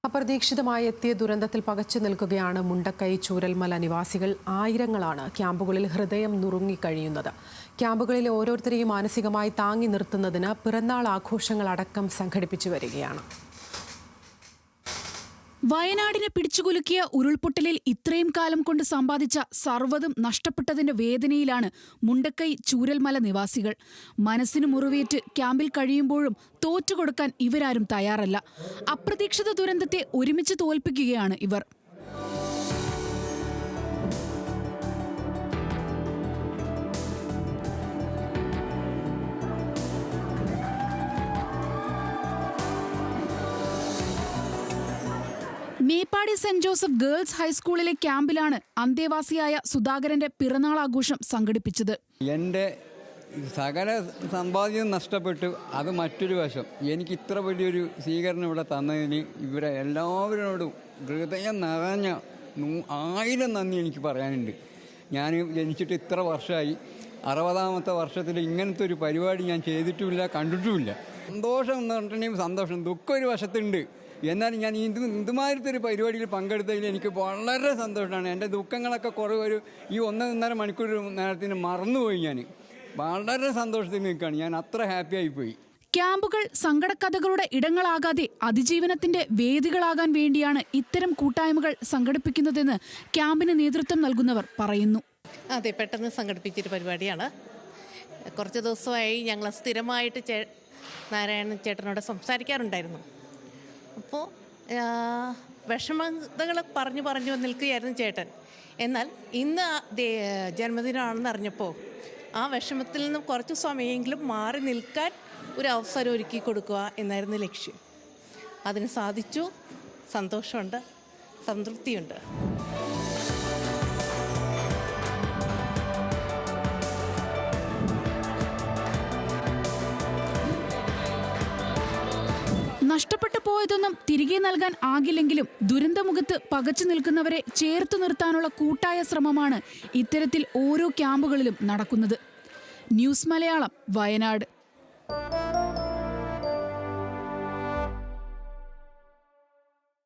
അപ്രതീക്ഷിതമായി എത്തിയ ദുരന്തത്തിൽ പകച്ചു നിൽക്കുകയാണ് മുണ്ടക്കൈ ചൂരൽമല നിവാസികൾ. ആയിരങ്ങളാണ് ക്യാമ്പുകളിൽ ഹൃദയം നുറുങ്ങിക്കഴിയുന്നത്. ക്യാമ്പുകളിലെ ഓരോരുത്തരെയും മാനസികമായി താങ്ങി നിർത്തുന്നതിന് പിറന്നാൾ ആഘോഷങ്ങളടക്കം സംഘടിപ്പിച്ചു വരികയാണ്. വയനാടിനെ പിടിച്ചുകുലുക്കിയ ഉരുൾപൊട്ടലിൽ ഇത്രയും കാലം കൊണ്ട് സമ്പാദിച്ച സർവ്വതും നഷ്ടപ്പെട്ടതിന്റെ വേദനയിലാണ് മുണ്ടക്കൈ ചൂരൽമല നിവാസികൾ. മനസ്സിന് മുറിവേറ്റ് ക്യാമ്പിൽ കഴിയുമ്പോഴും തോറ്റുകൊടുക്കാൻ ഇവരാരും തയ്യാറല്ല. അപ്രതീക്ഷിത ദുരന്തത്തെ ഒരുമിച്ച് തോൽപ്പിക്കുകയാണ് ഇവർ. മേപ്പാടി സെന്റ് ജോസഫ് ഗേൾസ് ഹൈസ്കൂളിലെ ക്യാമ്പിലാണ് അന്തേവാസിയായ സുധാകരന്റെ പിറന്നാൾ ആഘോഷം സംഘടിപ്പിച്ചത്. എൻ്റെ സകല സമ്പാദ്യം നഷ്ടപ്പെട്ടു. അത് മറ്റൊരു വശം. എനിക്ക് ഇത്ര വലിയൊരു സ്വീകരണം ഇവിടെ തന്നതിന് ഇവരെ എല്ലാവരോടും ഹൃദയം നിറഞ്ഞ 1000 നന്ദി എനിക്ക് പറയാനുണ്ട്. ഞാൻ ജനിച്ചിട്ട് ഇത്ര വർഷമായി. 60ാമത്തെ വർഷത്തിൽ ഇങ്ങനത്തെ ഒരു പരിപാടി ഞാൻ ചെയ്തിട്ടുമില്ല, കണ്ടിട്ടുമില്ല. സന്തോഷം എന്ന് പറഞ്ഞിട്ടുണ്ടെങ്കിൽ സന്തോഷം, ദുഃഖം ഒരു വശത്തുണ്ട്. എന്നാൽ ഞാൻ ഇതുമാതിരത്തെ ഒരു പരിപാടിയിൽ പങ്കെടുത്തതിൽ എനിക്ക് വളരെ സന്തോഷമാണ്. എൻ്റെ ദുഃഖങ്ങളൊക്കെ കുറേ ഈ 1.5 മണിക്കൂർ നേരത്തിന് മറന്നുപോയി. ഞാൻ വളരെ സന്തോഷത്തിൽ നിൽക്കുകയാണ്. ഞാൻ അത്ര ഹാപ്പി ആയിപ്പോയി. ക്യാമ്പുകൾ സങ്കടക്കഥകളുടെ ഇടങ്ങളാകാതെ അതിജീവനത്തിന്റെ വേദികളാകാൻ വേണ്ടിയാണ് ഇത്തരം കൂട്ടായ്മകൾ സംഘടിപ്പിക്കുന്നതെന്ന് ക്യാമ്പിന് നേതൃത്വം നൽകുന്നവർ പറയുന്നു. അതെ, പെട്ടെന്ന് സംഘടിപ്പിച്ചൊരു പരിപാടിയാണ്. കുറച്ച് ദിവസമായി ഞങ്ങൾ സ്ഥിരമായിട്ട് നാരായണൻ ചേട്ടനോട് സംസാരിക്കാറുണ്ടായിരുന്നു. അപ്പോൾ വിഷമതകൾ പറഞ്ഞു നിൽക്കുകയായിരുന്നു ചേട്ടൻ. എന്നാൽ ഇന്ന് ജന്മദിനമാണെന്ന് അറിഞ്ഞപ്പോൾ ആ വിഷമത്തിൽ നിന്നും കുറച്ച് സമയമെങ്കിലും മാറി നിൽക്കാൻ ഒരു അവസരം ഒരുക്കി കൊടുക്കുക എന്നായിരുന്നു ലക്ഷ്യം. അതിന് സാധിച്ചു. സന്തോഷമുണ്ട്, സംതൃപ്തിയുണ്ട്. നഷ്ടപ്പെട്ടു പോയതൊന്നും തിരികെ നൽകാൻ ആകില്ലെങ്കിലും ദുരന്തമുഖത്ത് പകച്ചു നിൽക്കുന്നവരെ ചേർത്തു നിർത്താനുള്ള കൂട്ടായ ശ്രമമാണ് ഇത്തരത്തിൽ ഓരോ ക്യാമ്പുകളിലും നടക്കുന്നത്. ന്യൂസ് മലയാളം, വയനാട്.